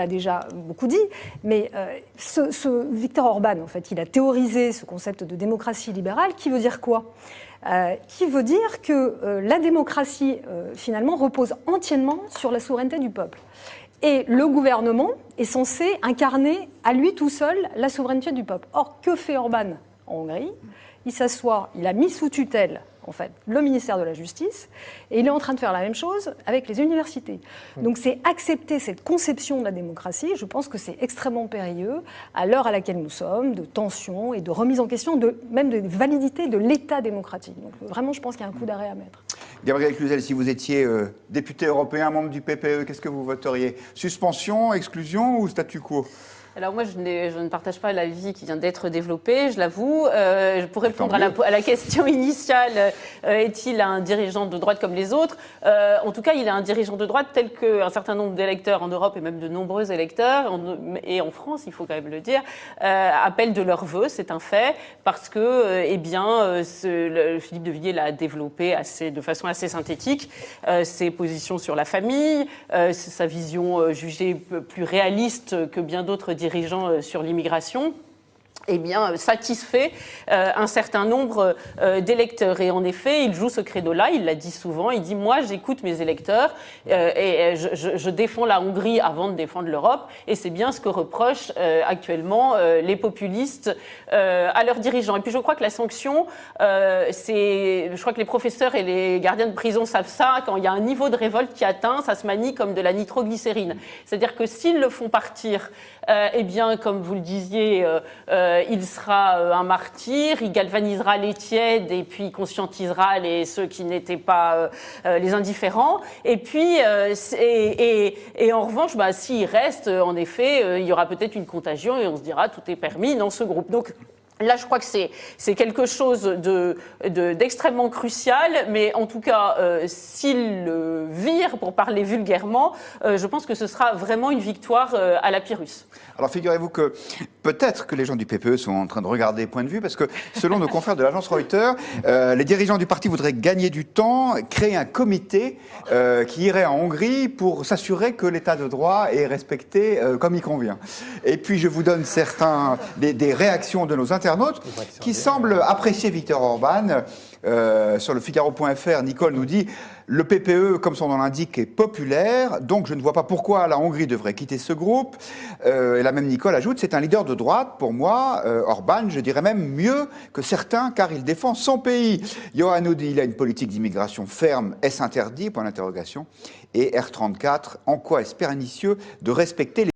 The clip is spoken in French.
a déjà beaucoup dit, mais Viktor Orban, en fait, il a théorisé ce concept de démocratie libérale qui veut dire quoi ? Qui veut dire que la démocratie, finalement, repose entièrement sur la souveraineté du peuple. Et le gouvernement est censé incarner à lui tout seul la souveraineté du peuple. Or, que fait Orban en Hongrie ? Il s'assoit, il a mis sous tutelle, en fait, le ministère de la Justice, et il est en train de faire la même chose avec les universités. Donc c'est accepter cette conception de la démocratie, je pense que c'est extrêmement périlleux à l'heure à laquelle nous sommes, de tension et de remise en question, même de validité de l'État démocratique. Donc vraiment, je pense qu'il y a un coup d'arrêt à mettre. Gabriel Cluzel, si vous étiez député européen, membre du PPE, qu'est-ce que vous voteriez? Suspension, exclusion ou statu quo? Alors moi, je ne partage pas l'avis qui vient d'être développé, je l'avoue. Pour répondre à la question initiale, est-il un dirigeant de droite comme les autres? En tout cas, il est un dirigeant de droite tel qu'un certain nombre d'électeurs en Europe et même de nombreux électeurs, et en France, il faut quand même le dire, appellent de leur vœu, c'est un fait, parce que Philippe de Villiers l'a développé de façon assez synthétique, ses positions sur la famille, sa vision jugée plus réaliste que bien d'autres dirigeants sur l'immigration, eh bien, satisfait un certain nombre d'électeurs. Et en effet, il joue ce credo-là, il l'a dit souvent, il dit « moi, j'écoute mes électeurs et je défends la Hongrie avant de défendre l'Europe ». Et c'est bien ce que reprochent actuellement les populistes à leurs dirigeants. Et puis je crois que la sanction, je crois que les professeurs et les gardiens de prison savent ça, quand il y a un niveau de révolte qui atteint, ça se manie comme de la nitroglycérine. C'est-à-dire que s'ils le font partir, eh bien, comme vous le disiez, il sera un martyr, il galvanisera les tièdes et puis conscientisera ceux qui n'étaient pas les indifférents. Et puis, en revanche, s'il reste, en effet, il y aura peut-être une contagion et on se dira tout est permis dans ce groupe. Donc, là, je crois que c'est quelque chose d'extrêmement crucial, mais en tout cas, s'il vire, pour parler vulgairement, je pense que ce sera vraiment une victoire à la Pyrrhus. Alors figurez-vous que peut-être que les gens du PPE sont en train de regarder point de vue, parce que selon nos confrères de l'agence Reuters, les dirigeants du parti voudraient gagner du temps, créer un comité qui irait en Hongrie pour s'assurer que l'état de droit est respecté comme il convient. Et puis je vous donne des réactions de nos internautes qui semblent apprécier Viktor Orban. Sur le Figaro.fr, Nicole nous dit « Le PPE, comme son nom l'indique, est populaire, donc je ne vois pas pourquoi la Hongrie devrait quitter ce groupe. » Et la même Nicole ajoute « C'est un leader de droite, pour moi, Orban, je dirais même mieux que certains, car il défend son pays. » Johan nous dit « Il a une politique d'immigration ferme, est-ce interdit ?» Point d'interrogation. Et R34, « En quoi est-ce pernicieux de respecter les